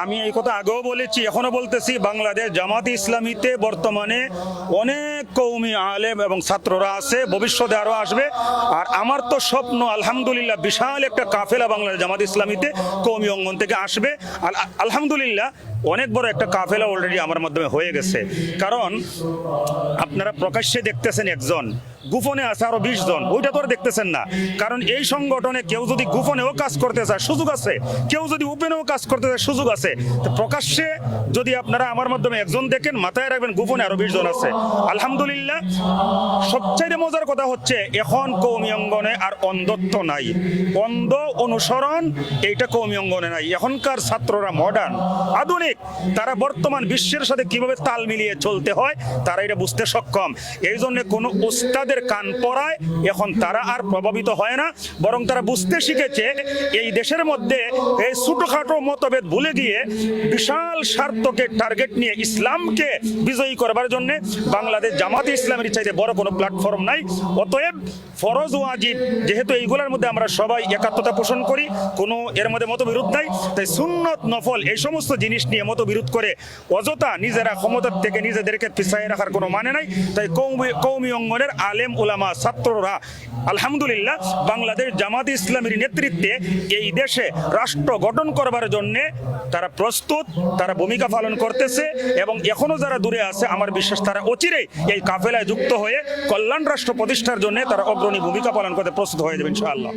আমি এই কথা আগেও বলেছি, এখনো বলতেছি, বাংলাদেশ জামাতে ইসলামীতে বর্তমানে অনেক কওমি আলেম এবং ছাত্ররা আছে, ভবিষ্যতে আরো আসবে। আর আমার তো স্বপ্ন, আলহামদুলিল্লাহ, বিশাল একটা কাফেলা বাংলাদেশ জামাতে ইসলামীতে কওমি অঙ্গন থেকে আসবে। আলহামদুলিল্লাহ অনেক বড় একটা কাফেলা অলরেডি আমার মাধ্যমে হয়ে গেছে। কারণ আপনারা প্রকাশ্যে দেখতেছেন একজন, গোপনে আছে আরো 20 জন, ওইটা তো আর দেখতেছেন না। কারণ এই সংগঠনে কেউ যদি গোপনেও কাজ করতে চায় সুযোগ আছে, কেউ যদি ওপেনেও কাজ করতে চায় সুযোগ আছে। তো প্রকাশ্যে যদি আপনারা আমার মাধ্যমে একজন দেখেন, মাথায় রাখবেন গোপনে আরো 20 জন আছে। আলহামদুলিল্লাহ সবচাইতে মজার কথা হচ্ছে এখন কওমি অঙ্গনে আর অন্ধত্ব নাই, অন্ধ অনুসরণ এইটা কওমি অঙ্গনে নাই। এখনকার ছাত্ররা মডার্ন, আধুনিক, তারা বর্তমান বিশ্বের সাথে কিভাবে তাল মিলিয়ে চলতে হয় তারা এটা বুঝতে সক্ষম। এই জন্য কোনো উস্তাদের কান পড়ায় এখন তারা আর প্রভাবিত হয় না, বরং তারা বুঝতে শিখেছে এই দেশের মধ্যে এই ছোটখাটো মতভেদ ভুলে গিয়ে বিশাল স্বার্থকে টার্গেট নিয়ে ইসলামকে বিজয়ী করবার জন্য বাংলাদেশ জামাতে ইসলামের চাইতে বড় কোনো প্ল্যাটফর্ম নাই। অতএব ফরজ ওয়াজিব যেহেতু এইগুলোর মধ্যে আমরা সবাই একাত্মতা পোষণ করি, কোনো এর মধ্যে মতবিরোধ নাই, তাই সুন্নত নফল এই সমস্ত জিনিস নিয়ে মতবিরোধ করে অযথা নিজেরা ক্ষমতার থেকে নিজেদেরকে পিছায় রাখার কোনো মানে নাই। তাই কওমি অঙ্গনের আলেম উলামা ছাত্ররা আলহামদুলিল্লাহ বাংলাদেশ জামাতে ইসলামের নেতৃত্বে এই দেশে রাষ্ট্র গঠন করবার জন্য তারা প্রস্তুত, তারা ভূমিকা পালন করতেছে। এবং এখনো যারা দূরে আছে আমার বিশ্বাস তারা অচিরেই এই কাফেলায় যুক্ত হয়ে কল্যাণ রাষ্ট্র প্রতিষ্ঠার জন্য তারা অগ্রণী ভূমিকা পালন করতে প্রস্তুত হয়ে যাবে ইনশাআল্লাহ।